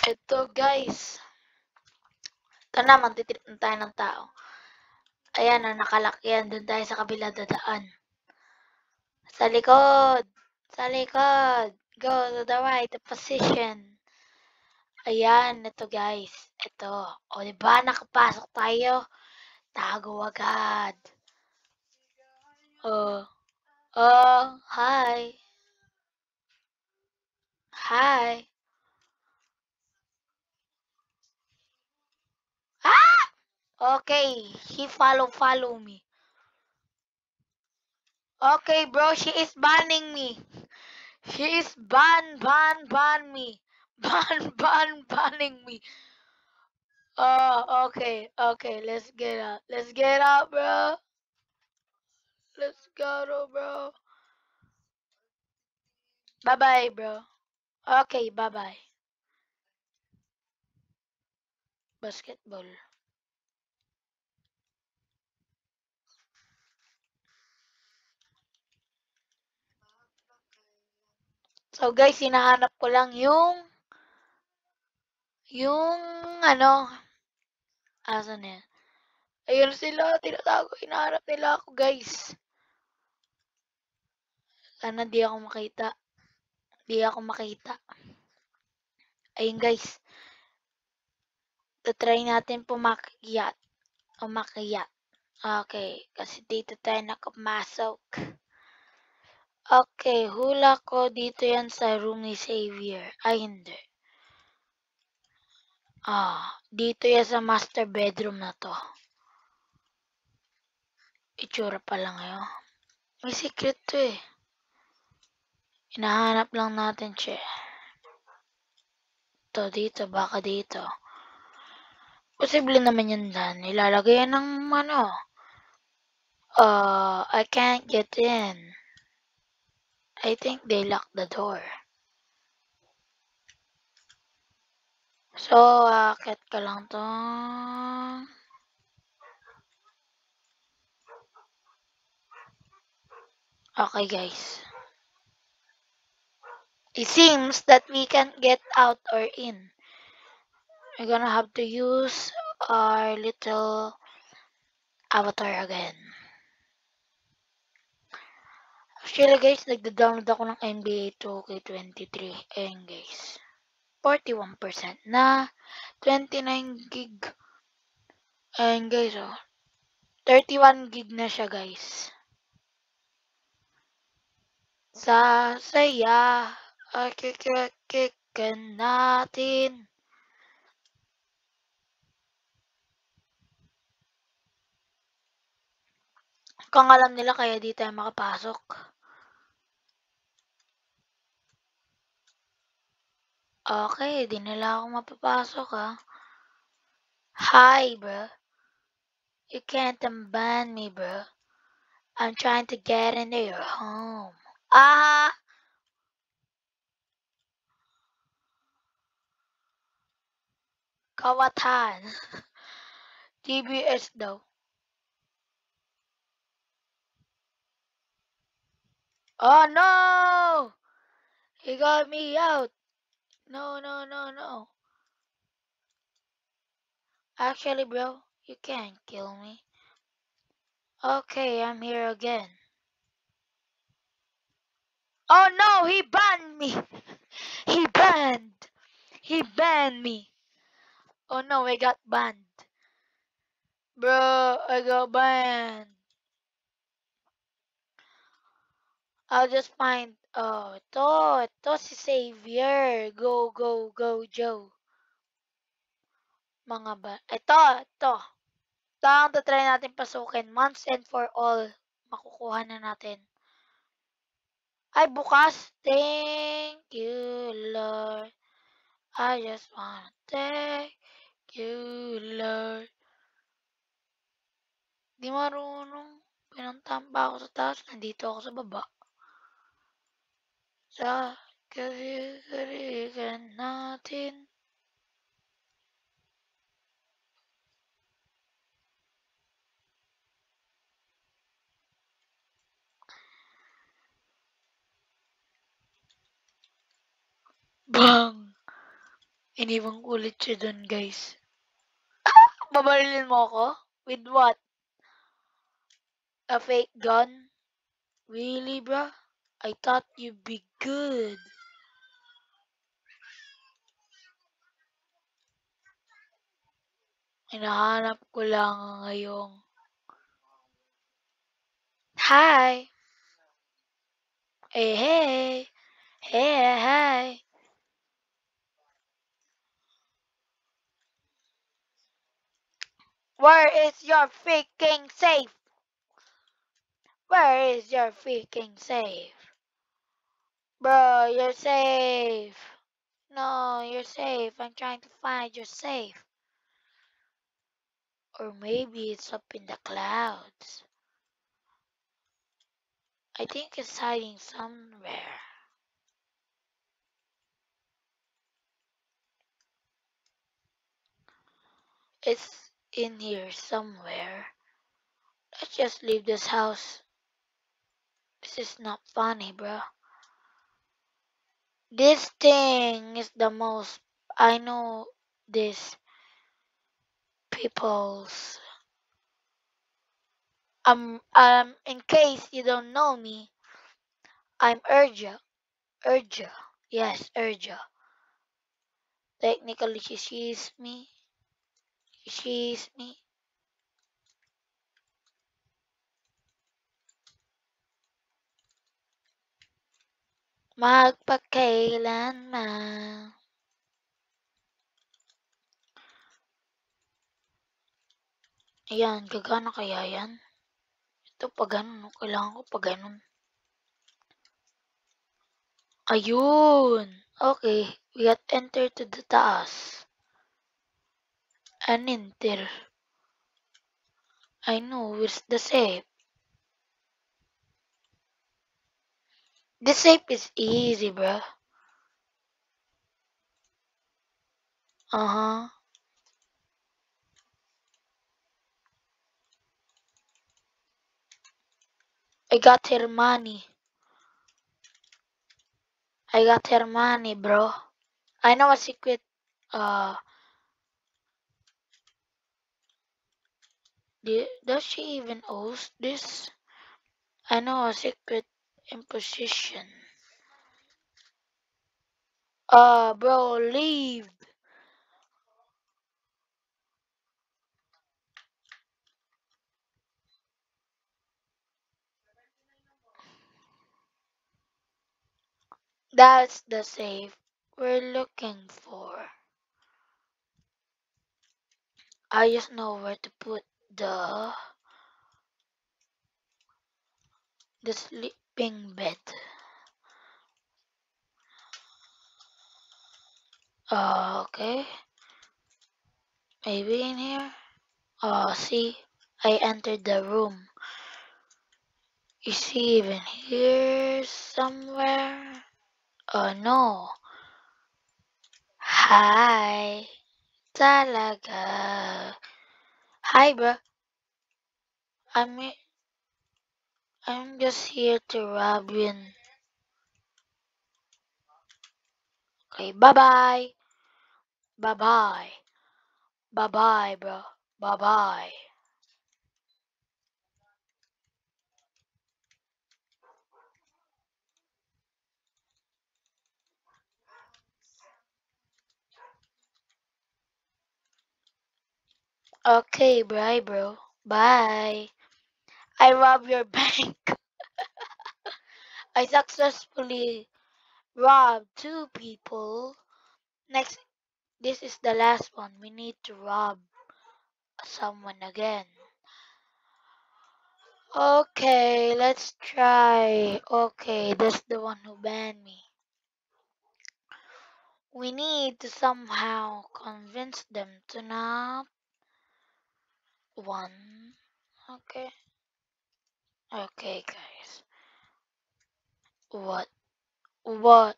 Ito guys. Ito na, magtitrip na tayo ng tao. Ayan na, nakalakyan. Doon tayo sa kabila dadaan. Sa likod! Sa likod! Go to the right position. Ayan, ito guys. Ito. O, diba? Nakapasok tayo. Tago agad. Oh. Oh, hi. Hi. Ah! Okay, he follow me. Okay, bro, she is banning me. She is ban me. Banning me. Oh, okay, let's get out. Let's get out, bro. Let's go, bro. Bye-bye, bro. Okay, bye-bye. Basketball. So, guys, hinahanap ko lang yung, ano, asan yan? Ayun sila, tinatago, hinahanap nila ako, guys. Sana di ako makita. Di ako makita. Ayun, guys. Try natin pumakyat. Umakyat. Okay, kasi dito tayo nakamasok. Okay, hula ko dito yan sa room ni Xavier. Ay, hindi. Dito yan sa master bedroom na to. Itsura pa lang yun. May secret to eh. Hinahanap lang natin siya. Ito, dito, baka dito. Posible naman yan dan. Ilalagay yan ng ano. I can't get in. I think they locked the door. So, akit ka lang to. Okay, guys. It seems that we can't get out or in. We're gonna have to use our little avatar again. Actually, guys, nagda-download ako ng NBA 2K23. Ayan, guys. 41% na 29 gig. Ayan, guys, oh. 31 gig na siya, guys. Sasaya, kikikikan natin. Kung alam nila, kaya di tayo makapasok. Okay, di nila ako mapapasok, ha. Hi, bro. You can't unban me, bro. I'm trying to get into your home. Kawatan. TBS daw. Oh, no! He got me out. No. Actually, bro, you can't kill me. Okay, I'm here again. Oh, no! He banned me! He banned me. Oh, no, I got banned. Bro, I got banned. I'll just find, ito si Xavier. Go, Joe. Mga ba, ito. Ito ang try natin pasukin. Once and for all, makukuha na natin. Ay, bukas. Thank you, Lord. I just wanna thank you, Lord. Di marunong. Pinuntahan pa ako sa taas. Nandito ako sa baba. Sa karigan natin. Bang! Iniwang ulit siya dun, guys. Babarilin mo ako? With what? A fake gun? Really, bro? I thought you'd be good. Hinahanap ko lang ngayong... Hi! Hey, hey! Hey, hi! Where is your freaking safe? Where is your freaking safe? Bro, you're safe. No, you're safe. I'm trying to find your safe. Or maybe it's up in the clouds. I think it's hiding somewhere. It's in here somewhere. Let's just leave this house. This is not funny, bro. This thing is the most... I know this people's... In case you don't know me, I'm Urja. Urja. Yes, Urja. Technically, she's me. She's me. Magpakailanman. Ayan, gagana kaya yan? Ito pa ganun, no? Kailangan ko pa ganun. Ayun! Okay, we got enter to the taas. An enter. I know, where's the safe? The safe is easy, bro. Uh-huh. I got her money. I got her money, bro. I know a secret, does she even owes this? I know a secret imposition. Bro, leave. That's the safe we're looking for. I just know where to put the sleeping bed. Okay. Maybe in here. See, I entered the room. Is she even here somewhere? No. Hi. Talaga. Hi, bro. I'm I'm just here to rob you. Okay, bye-bye. Bye-bye. Bye-bye, bro. Bye-bye. Okay, bye, bro. Bye. I robbed your bank. I successfully robbed 2 people. Next, this is the last one. We need to rob someone again. Okay, let's try. Okay, that's the one who banned me. We need to somehow convince them to not one. Okay. Okay, guys. What? What?